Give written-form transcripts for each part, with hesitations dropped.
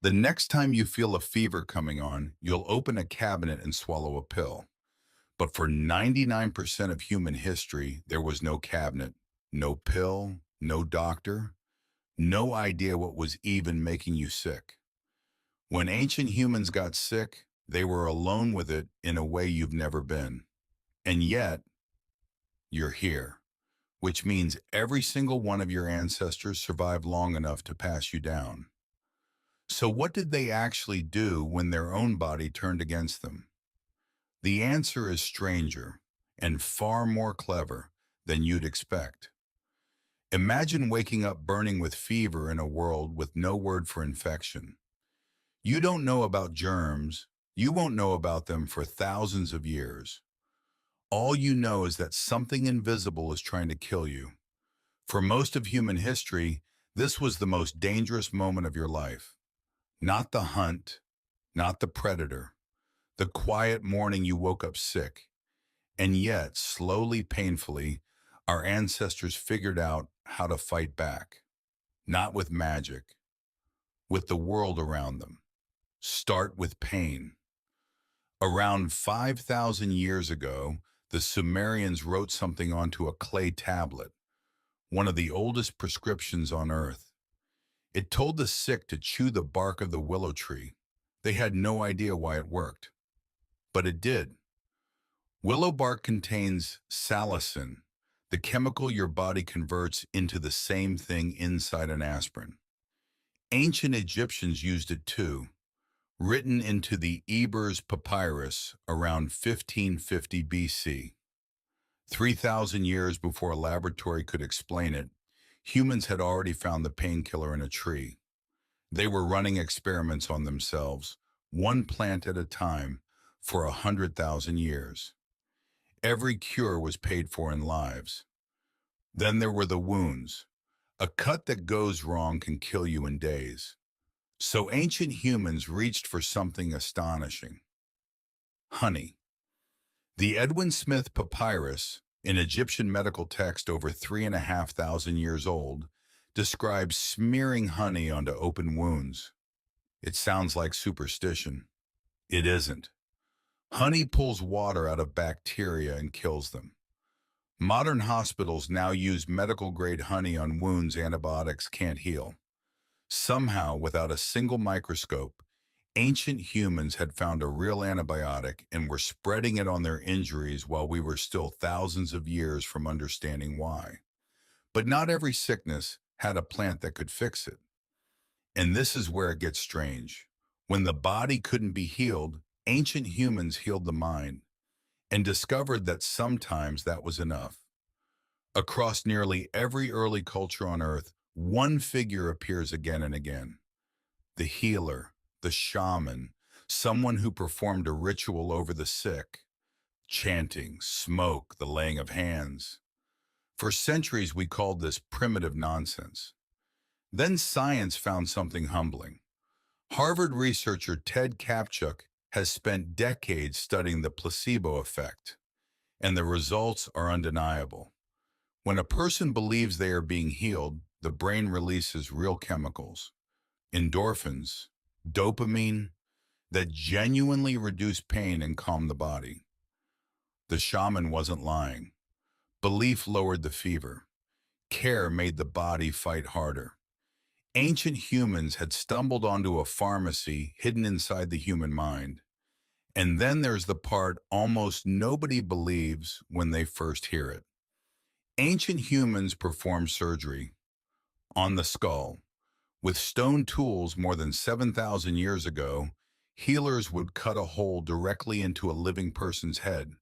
The next time you feel a fever coming on, you'll open a cabinet and swallow a pill. But for 99% of human history, there was no cabinet, no pill, no doctor, no idea what was even making you sick. When ancient humans got sick, they were alone with it in a way you've never been. And yet, you're here, which means every single one of your ancestors survived long enough to pass you down. So what did they actually do when their own body turned against them? The answer is stranger and far more clever than you'd expect. Imagine waking up burning with fever in a world with no word for infection. You don't know about germs. You won't know about them for thousands of years. All you know is that something invisible is trying to kill you. For most of human history, this was the most dangerous moment of your life. Not the hunt, not the predator, the quiet morning you woke up sick. And yet, slowly, painfully, our ancestors figured out how to fight back. Not with magic, with the world around them. Start with pain. Around 5,000 years ago, the Sumerians wrote something onto a clay tablet, one of the oldest prescriptions on Earth. It told the sick to chew the bark of the willow tree. They had no idea why it worked, but it did. Willow bark contains salicin, the chemical your body converts into the same thing inside an aspirin. Ancient Egyptians used it too, written into the Ebers Papyrus around 1550 BC. 3,000 years before a laboratory could explain it, humans had already found the painkiller in a tree. They were running experiments on themselves, one plant at a time, for 100,000 years. Every cure was paid for in lives. Then there were the wounds. A cut that goes wrong can kill you in days. So ancient humans reached for something astonishing. Honey. The Edwin Smith Papyrus, an Egyptian medical text over 3,500 years old, describes smearing honey onto open wounds. It sounds like superstition. It isn't. Honey pulls water out of bacteria and kills them. Modern hospitals now use medical-grade honey on wounds antibiotics can't heal. Somehow, without a single microscope, ancient humans had found a real antibiotic and were spreading it on their injuries while we were still thousands of years from understanding why. But not every sickness had a plant that could fix it. And this is where it gets strange. When the body couldn't be healed, ancient humans healed the mind and discovered that sometimes that was enough. Across nearly every early culture on Earth, one figure appears again and again. The healer, the shaman, someone who performed a ritual over the sick, chanting, smoke, the laying of hands. For centuries, we called this primitive nonsense. Then science found something humbling. Harvard researcher Ted Kapchuk has spent decades studying the placebo effect, and the results are undeniable. When a person believes they are being healed, the brain releases real chemicals, endorphins, dopamine, that genuinely reduce pain and calm the body. The shaman wasn't lying. Belief lowered the fever. Care made the body fight harder. Ancient humans had stumbled onto a pharmacy hidden inside the human mind. And then there's the part almost nobody believes when they first hear it. Ancient humans performed surgery on the skull. With stone tools more than 7,000 years ago, healers would cut a hole directly into a living person's head,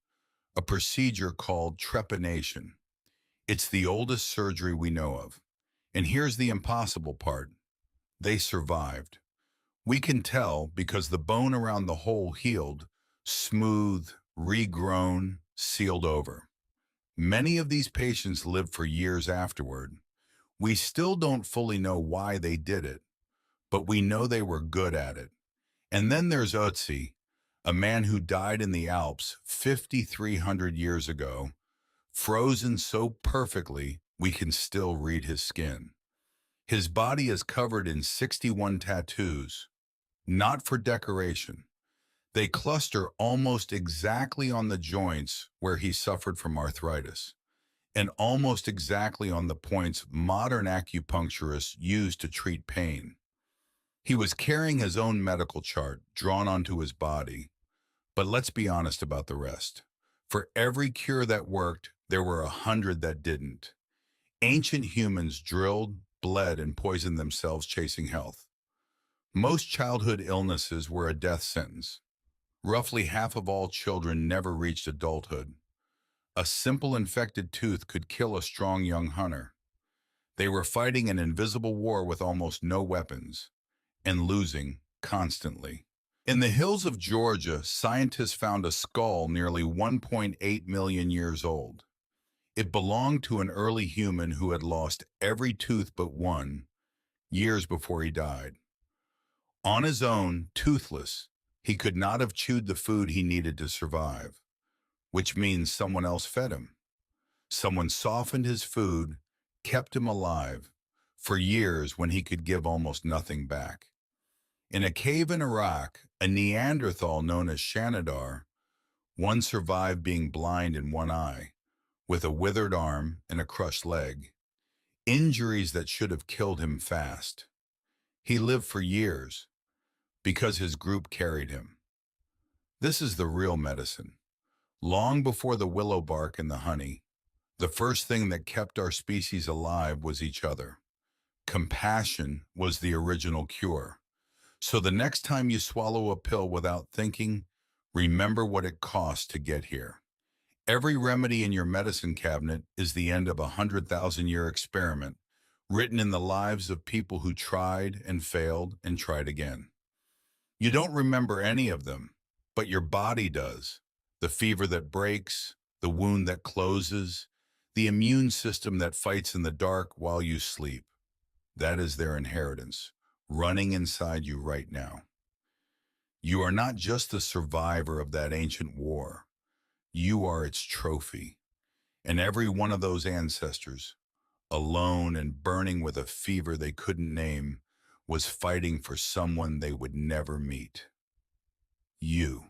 a procedure called trepanation. It's the oldest surgery we know of. And here's the impossible part. They survived. We can tell because the bone around the hole healed, smooth, regrown, sealed over. Many of these patients lived for years afterward. We still don't fully know why they did it, but we know they were good at it. And then there's Ötzi, a man who died in the Alps 5,300 years ago, frozen so perfectly we can still read his skin. His body is covered in 61 tattoos, not for decoration. They cluster almost exactly on the joints where he suffered from arthritis, and almost exactly on the points modern acupuncturists use to treat pain. He was carrying his own medical chart drawn onto his body, but let's be honest about the rest. For every cure that worked, there were 100 that didn't. Ancient humans drilled, bled, and poisoned themselves chasing health. Most childhood illnesses were a death sentence. Roughly half of all children never reached adulthood. A simple infected tooth could kill a strong young hunter. They were fighting an invisible war with almost no weapons, and losing constantly. In the hills of Georgia, scientists found a skull nearly 1.8 million years old. It belonged to an early human who had lost every tooth but one years before he died. On his own, toothless, he could not have chewed the food he needed to survive, which means someone else fed him. Someone softened his food, kept him alive for years when he could give almost nothing back. In a cave in Iraq, a Neanderthal known as Shanidar, one survived being blind in one eye, with a withered arm and a crushed leg, injuries that should have killed him fast. He lived for years because his group carried him. This is the real medicine. Long before the willow bark and the honey, the first thing that kept our species alive was each other. Compassion was the original cure. So the next time you swallow a pill without thinking, remember what it cost to get here. Every remedy in your medicine cabinet is the end of a 100,000-year experiment written in the lives of people who tried and failed and tried again. You don't remember any of them, but your body does. The fever that breaks, the wound that closes, the immune system that fights in the dark while you sleep. That is their inheritance, running inside you right now. You are not just the survivor of that ancient war. You are its trophy. And every one of those ancestors, alone and burning with a fever they couldn't name, was fighting for someone they would never meet. You.